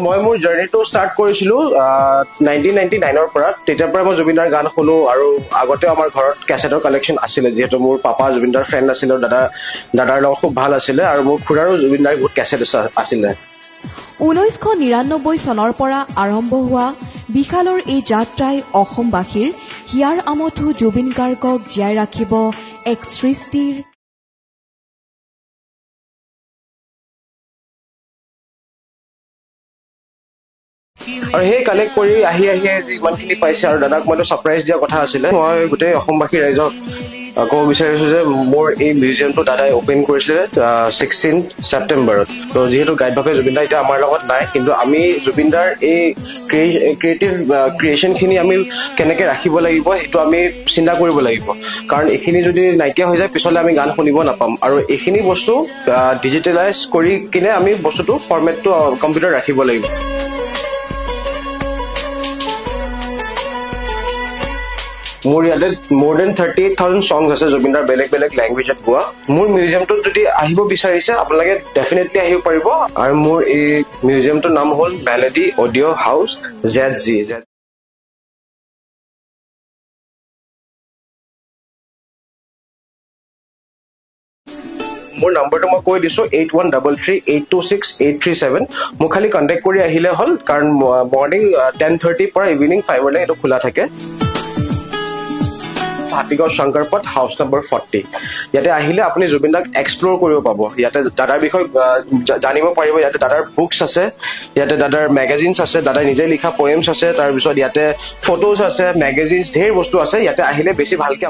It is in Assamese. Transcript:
মই মোৰ জাৰ্নিটো ষ্টাৰ্ট কৰিছিলোঁ 1999ৰ পৰা। তেতিয়াৰ পৰাই মই জুবিনদাৰ গান শুনো আৰু আগতেও আমাৰ ঘৰত কেছেটৰ কালেকশ্যন আছিলে, যিহেতু মোৰ পাপা জুবিনদাৰ ফ্ৰেণ্ড আছিলে আৰু দাদাৰ লগত খুব ভাল আছিলে আৰু মোৰ খুৰাৰো জুবিনদাৰ বহুত কেছেট আছিলে। 1999 চনৰ পৰা আৰম্ভ হোৱা বিশালৰ এই যাত্ৰাই অসমবাসীৰ হিয়াৰ আমঠু জুবিন গাৰ্গক জীয়াই ৰাখিব এক সৃষ্টিৰ আৰু সেই কালেক্ট কৰি আহি ইমানখিনি পাইছে আৰু দাদাক মইতো ছাৰপ্ৰাইজ দিয়া কথা আছিলে। মই গোটেই অসমবাসী ৰাইজক ক'ব বিচাৰিছো যে মোৰ এই মিউজিয়ামটো দাদাই অপেন কৰিছিলে 16 ছেপ্টেম্বৰত। তো যিহেতু গাইডভাৱে জুবিনদা এতিয়া আমাৰ লগত নাই, কিন্তু আমি জুবিনদাৰ এই ক্ৰিয়েশ্যনখিনি আমি কেনেকৈ ৰাখিব লাগিব সেইটো আমি চিন্তা কৰিব লাগিব, কাৰণ এইখিনি যদি নাইকিয়া হৈ যায় পিছলৈ আমি গান শুনিব নাপাম। আৰু এইখিনি বস্তু ডিজিটেলাইজ কৰি কিনে আমি বস্তুটো ফৰ্মেটটো কম্পিউটাৰত ৰাখিব লাগিব। মোৰ ইয়াতে more than 38,000 songs আছে জুবিনদাৰ বেলেগ বেলেগ লেংগুৱেজত গোৱা। মোৰ মিউজিয়ামটোত যদি আহিব বিচাৰিছে আপোনালোকে ডেফিনেটলি আহিব পাৰিব। আৰু মোৰ এই মিউজিয়ামটোৰ নাম হ'ল মেলোডি অডিঅ' হাউচ ZZ। মোৰ নম্বৰটো মই কৈ দিছোঁ 8133826837। মোক খালি কণ্টেক্ট কৰি আহিলে হ'ল, কাৰণ মৰ্ণিং 10:30 পৰা ইভিনিং 5 এইটো খোলা থাকে। Hatigaon Shankarpath house number 40। ইয়াতে আহিলে আপুনি জুবিনদাক এক্সপ্ল'ৰ কৰিব পাব। ইয়াতে দাদাৰ বিষয়ে জানিব পাৰিব। ইয়াতে দাদাৰ বুকছ আছে, ইয়াতে দাদাৰ মেগাজিনছ আছে, দাদাই নিজে লিখা পয়েমছ আছে, তাৰপিছত ইয়াতে ফটোজ আছে, মেগাজিনছ, ঢেৰ বস্তু আছে। ইয়াতে আহিলে বেছি ভালকে